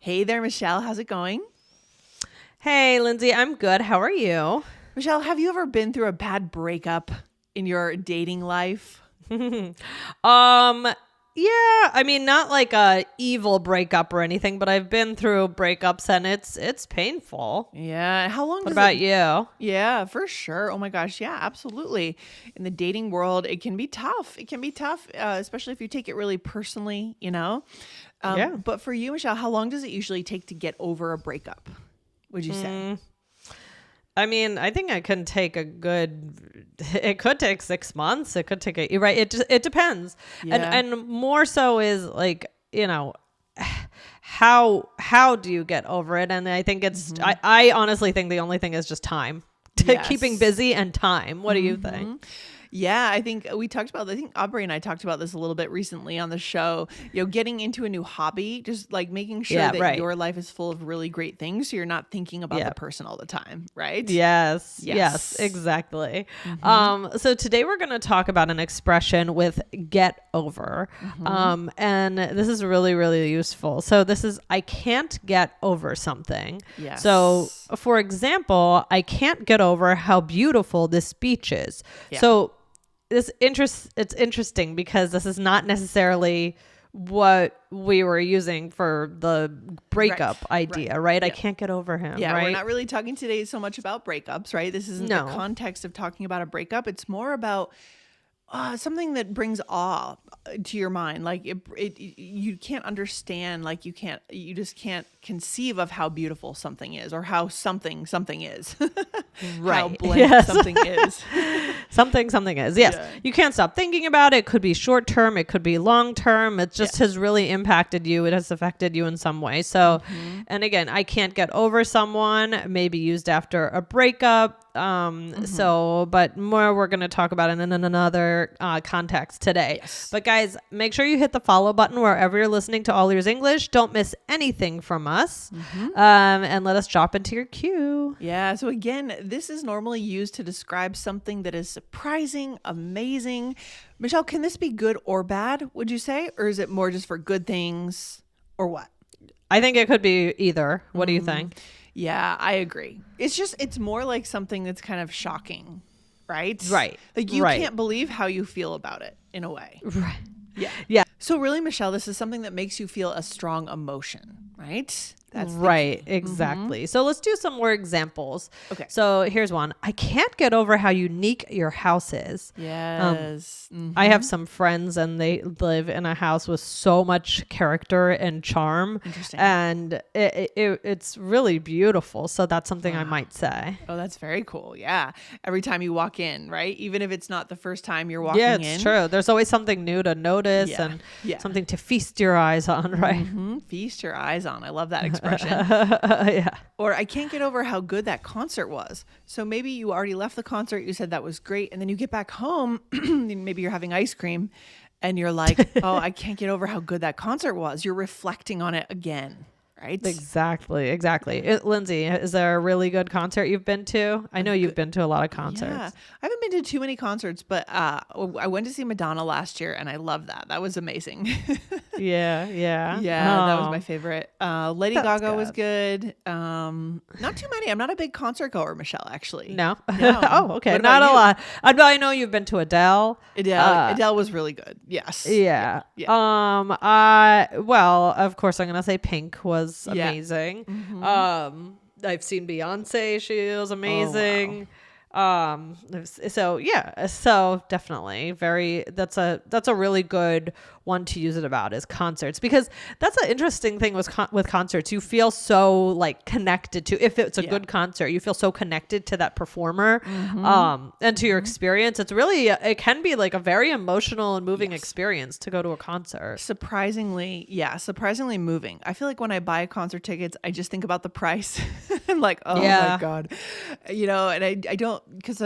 Hey there, Michelle. How's it going? Hey, Lindsay, I'm good. How are you? Michelle, have you ever been through a bad breakup in your dating life? Yeah, I mean, not like a evil breakup or anything, but I've been through breakups and it's painful. Yeah. How long What does about it? you? Yeah, for sure. Oh my gosh. Yeah, absolutely. In the dating world, it can be tough. It can be tough, especially if you take it really personally, you know? Yeah. But for you, Michelle, how long does it usually take to get over a breakup, would you say? I mean, I think I can take it could take 6 months. It could take you're right. It depends. Yeah. And more so is like, how do you get over it? And I think I honestly think the only thing is just time. Keeping Yes. busy and time. What do you think? Yeah, I think I think Aubrey and I talked about this a little bit recently on the show, getting into a new hobby, just like making sure Yeah, that right. your life is full of really great things. So you're not thinking about Yeah. the person all the time, right? Yes, exactly. So today we're going to talk about an expression with get over. And this is really, really useful. So this is, I can't get over something. Yes. So for example, I can't get over how beautiful this beach is. Yeah. So it's interesting because this is not necessarily what we were using for the breakup idea, right? Yeah. I can't get over him. Yeah, right? we're not really talking today so much about breakups, right? This isn't the context of talking about a breakup. It's more about something that brings awe to your mind. Like you can't understand, like you just can't conceive of how beautiful something is or how something is. Right. How blank something is. something is. Yes. Yeah. You can't stop thinking about it. It could be short term. It could be long term. It just has really impacted you. It has affected you in some way. So, and again, I can't get over someone, maybe used after a breakup. So, but more we're going to talk about it in another context today. Yes. But guys, make sure you hit the follow button wherever you're listening to All Ears English. Don't miss anything from us. And let us drop into your cue. Yeah. So again, this is normally used to describe something that is surprising, amazing. Michelle, can this be good or bad, would you say? Or is it more just for good things or what? I think it could be either. What do you think? Yeah, I agree. It's more like something that's kind of shocking, right? Right. Like you Right. can't believe how you feel about it in a way. Right. Yeah. Yeah. So really, Michelle, this is something that makes you feel a strong emotion, right? That's the Right, exactly. So let's do some more examples. Okay. So here's one. I can't get over how unique your house is. Yes. I have some friends and they live in a house with so much character and charm. Interesting. And it's really beautiful. So that's something I might say. Oh, that's very cool. Yeah. Every time you walk in, right? Even if it's not the first time you're walking Yeah, in. it's true. There's always something new to notice and something to feast your eyes on, right? Feast your eyes on. I love that expression. Yeah. Or I can't get over how good that concert was. So maybe you already left the concert. You said that was great. And then you get back home, and maybe you're having ice cream and you're like, oh, I can't get over how good that concert was. You're reflecting on it again, right? Exactly. Lindsay, is there a really good concert you've been to? I know you've been to a lot of concerts. Yeah, I haven't been to too many concerts, but I went to see Madonna last year and I loved that. That was amazing. Yeah. That was my favorite. Lady That's Gaga was good. Not too many. I'm not a big concert goer, Michelle, actually. No. No. Oh, okay. What Not about a you? lot. I know you've been to Adele. Adele was really good. Yes. Yeah. Well, of course I'm gonna say Pink was amazing. I've seen Beyonce. She was amazing. So definitely that's a really good one to use it about is concerts, because that's an interesting thing with concerts. You feel so like connected to, if it's a good concert, you feel so connected to that performer, and to your experience. It can be like a very emotional and moving experience to go to a concert. Surprisingly moving. I feel like when I buy concert tickets, I just think about the price. I'm like, oh my God, and I don't, because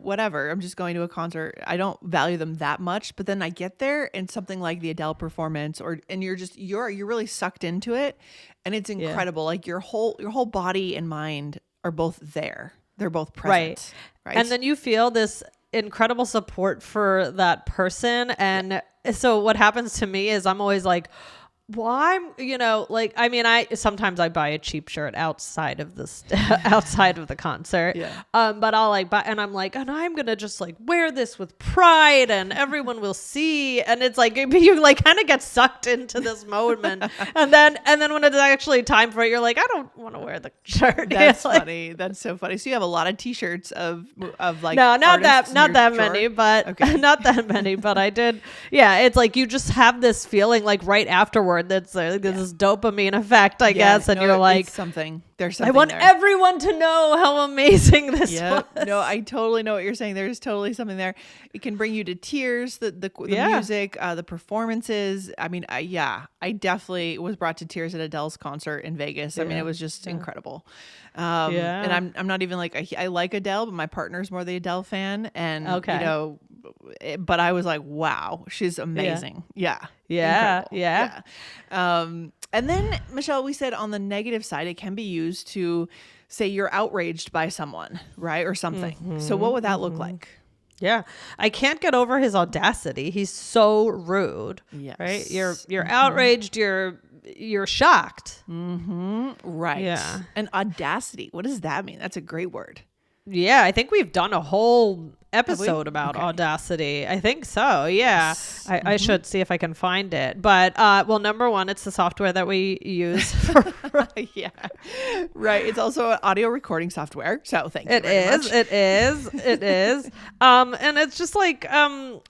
whatever, I'm just going to a concert. I don't value them that much, but then I get there and something like the Adele performance, and you're really sucked into it, and it's incredible. Like your whole body and mind are both there. They're both present. Right. And then you feel this incredible support for that person. And so what happens to me is I'm always like, Well, I'm, like, I mean, sometimes I buy a cheap shirt outside of outside of the concert. Yeah. But I'll like buy, and I'm like, and I'm going to just like wear this with pride and everyone will see. And it's like, you like kind of get sucked into this moment. and then when it's actually time for it, you're like, I don't want to wear the shirt. That's funny. That's so funny. So you have a lot of t-shirts of like, no, not that drawer? many, but Okay. not that many, but I did. Yeah. It's like, you just have this feeling like right afterward that's like this dopamine effect, I guess. And you're like, there's something I want there. everyone to know how amazing this was. No, I totally know what you're saying. There's totally something there. It can bring you to tears, the music, the performances. I mean, I definitely was brought to tears at Adele's concert in Vegas. I mean, it was just incredible. And I'm not even like, I like Adele, but my partner's more the Adele fan. And, but I was like, wow, she's amazing. Yeah. And then, Michelle, we said on the negative side, it can be used to say you're outraged by someone, right? Or something. So what would that look like? Yeah. I can't get over his audacity. He's so rude. Yes. Right? You're outraged, you're shocked. Right. Yeah. And audacity. What does that mean? That's a great word. Yeah, I think we've done a whole episode about Audacity. I think so. Yeah. I should see if I can find it. But well, number one, it's the software that we use for yeah. Right. It's also an audio recording software. So thank you very much. It is. And it's just like I'm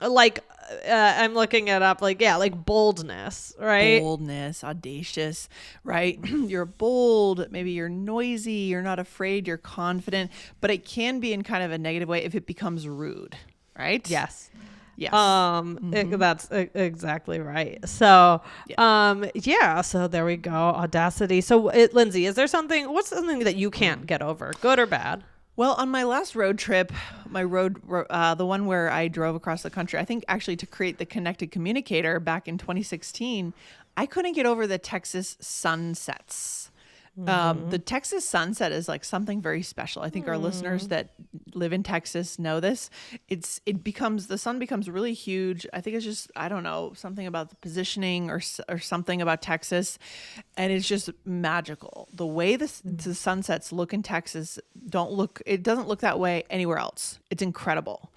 looking it up, like boldness, right? Boldness, audacious, right? You're bold, maybe you're noisy, you're not afraid, you're confident, but it can be in kind of a negative way if it becomes rude, right? Yes. Yes. That's exactly right. So, so there we go. Audacity. So, Lindsay, what's something that you can't get over, good or bad? Well, on my last road trip, the one where I drove across the country, I think actually to create the Connected Communicator back in 2016, I couldn't get over the Texas sunsets. The Texas sunset is like something very special. I think our listeners that live in Texas know this. The sun becomes really huge. I think it's just, I don't know, something about the positioning or something about Texas. And it's just magical. The way the sunsets look in Texas it doesn't look that way anywhere else. It's incredible.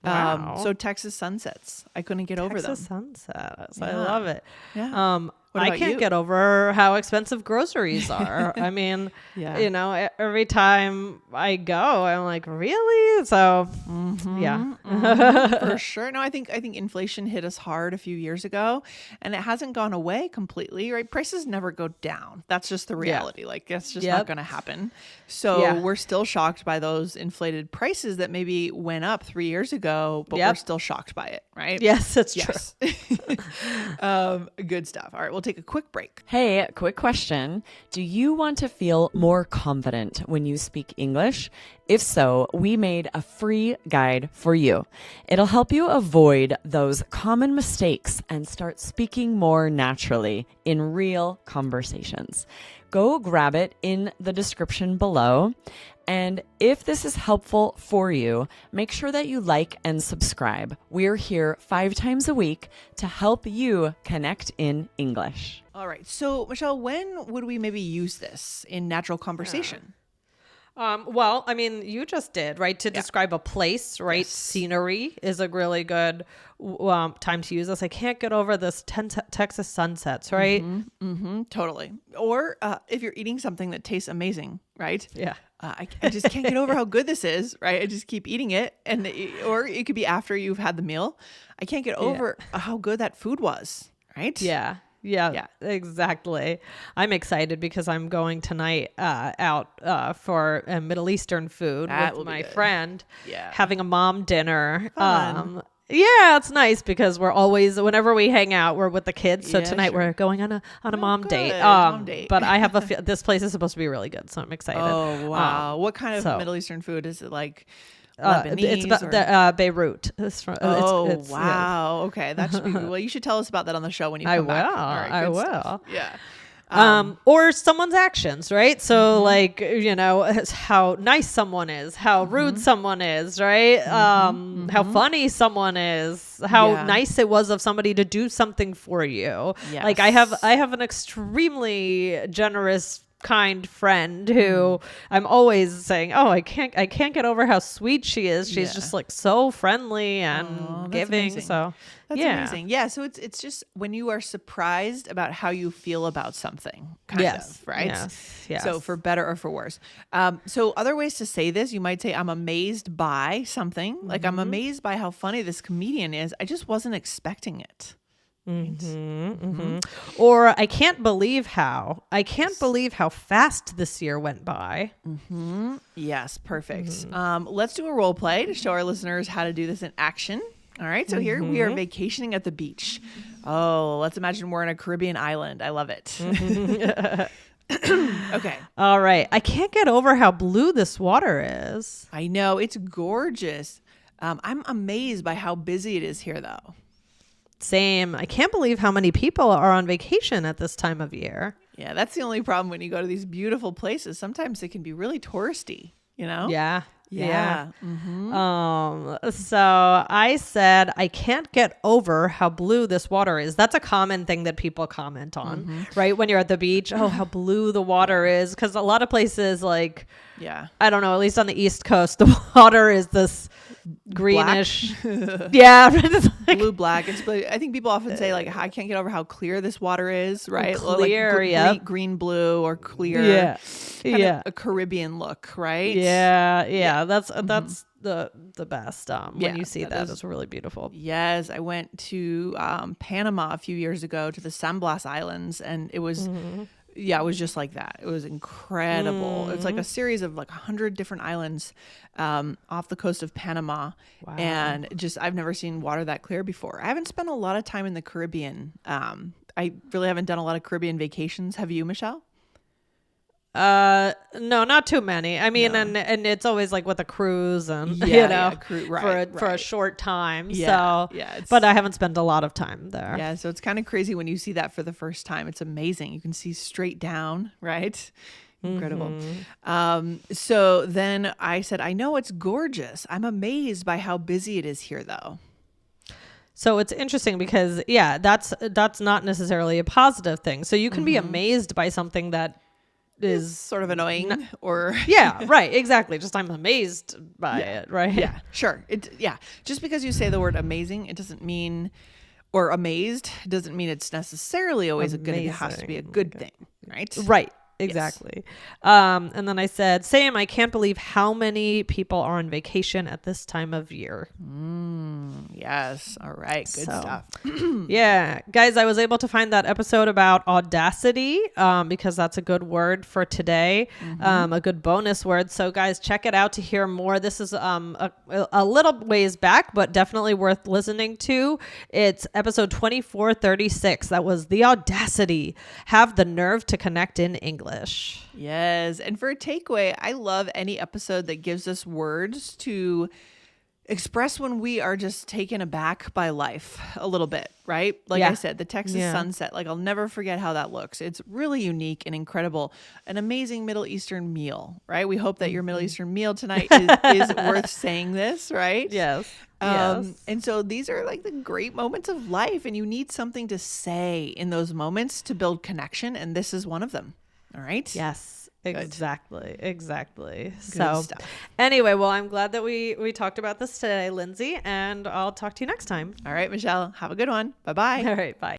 Wow. So Texas sunsets, I couldn't get over them. Texas sunsets. I love it. Yeah. I can't get over how expensive groceries are. I mean, every time I go, I'm like, really? So, for sure. No, I think inflation hit us hard a few years ago, and it hasn't gone away completely. Right? Prices never go down. That's just the reality. Like that's just not going to happen. So we're still shocked by those inflated prices that maybe went up 3 years ago, but we're still shocked by it. Right? Yes, it's true. Good stuff. All right, we'll take a quick break. Hey, quick question. Do you want to feel more confident when you speak English? If so, we made a free guide for you. It'll help you avoid those common mistakes and start speaking more naturally in real conversations. Go grab it in the description below. And if this is helpful for you, make sure that you like and subscribe. We're here 5 times a week to help you connect in English. All right. So, Michelle, when would we maybe use this in natural conversation? Well, I mean, you just did, right? To describe a place, right? Yes. Scenery is a really good time to use this. I can't get over this Texas sunsets, right? Totally. Or if you're eating something that tastes amazing, right? Yeah. I just can't get over how good this is, right? I just keep eating it. Or it could be after you've had the meal. I can't get over how good that food was, right? Yeah, exactly. I'm excited because I'm going tonight out for Middle Eastern food with my friend. Yeah, having a mom dinner. Fun. Yeah, it's nice because we're always, whenever we hang out, we're with the kids. So tonight we're going on a mom date. Mom date. But I have this place is supposed to be really good, so I'm excited. Oh wow! What kind of Middle Eastern food is it? Like Lebanese? It's about Beirut. Wow. Okay, that should be. Well, you should tell us about that on the show when you come back. I will. Yeah. Or someone's actions, right? So like, you know, how nice someone is, how rude someone is, right? How funny someone is, how nice it was of somebody to do something for you. Yes. Like I have an extremely generous, kind friend who I'm always saying, oh, I can't get over how sweet she is. She's just like so friendly and giving. Amazing. So that's amazing. Yeah. So it's just when you are surprised about how you feel about something, kind of, right? Yes. So for better or for worse. So other ways to say this, you might say, I'm amazed by something. Like I'm amazed by how funny this comedian is. I just wasn't expecting it. Or I can't believe how fast this year went by. Yes, perfect. Let's do a role play to show our listeners how to do this in action. All right, so here we are vacationing at the beach. Oh, let's imagine we're in a Caribbean island. I love it. Okay. All right. I can't get over how blue this water is. I know, it's gorgeous. I'm amazed by how busy it is here, though. Same. I can't believe how many people are on vacation at this time of year. Yeah, that's the only problem when you go to these beautiful places. Sometimes it can be really touristy, you know? Yeah. Mm-hmm. So I said, I can't get over how blue this water is. That's a common thing that people comment on, right? When you're at the beach, oh, how blue the water is. Because a lot of places, like, I don't know, at least on the East Coast, the water is this greenish. Blue black. I think people often say, like, I can't get over how clear this water is, right? Clear, like, green, blue, or clear. Kind of a Caribbean look, right? That's the best. When you see that, it's really beautiful. Yes, I went to Panama a few years ago to the San Blas Islands, and it was it was just like that. It was incredible. It's like a series of like 100 different islands off the coast of Panama. Wow. And just, I've never seen water that clear before. I haven't spent a lot of time in the Caribbean. I really haven't done a lot of Caribbean vacations. Have you, Michelle? No, not too many. I mean, and it's always like with a cruise and for a short time. But I haven't spent a lot of time there. Yeah, so it's kind of crazy when you see that for the first time. It's amazing. You can see straight down, right? Incredible. So then I said, I know it's gorgeous. I'm amazed by how busy it is here, though. So it's interesting because that's not necessarily a positive thing. So you can be amazed by something that is sort of annoying or right, exactly, just I'm amazed by it, right? Sure. Just because you say the word amazing, it doesn't mean, or amazed doesn't mean it's necessarily always it has to be a good thing, right? Exactly. Yes. And then I said, Sam, I can't believe how many people are on vacation at this time of year. Yes. All right. Good stuff. Yeah. Guys, I was able to find that episode about audacity because that's a good word for today, a good bonus word. So guys, check it out to hear more. This is a little ways back, but definitely worth listening to. It's episode 2436. That was the audacity. Have the nerve to connect in English. Yes. And for a takeaway, I love any episode that gives us words to express when we are just taken aback by life a little bit, right? Like I said, the Texas sunset, like I'll never forget how that looks. It's really unique and incredible. An amazing Middle Eastern meal, right? We hope that your Middle Eastern meal tonight is worth saying this, right? Yes. And so these are like the great moments of life, and you need something to say in those moments to build connection. And this is one of them. All right. Yes, exactly. Good So stuff. Anyway, well, I'm glad that we talked about this today, Lindsay, and I'll talk to you next time. All right, Michelle, have a good one. Bye-bye. All right. Bye.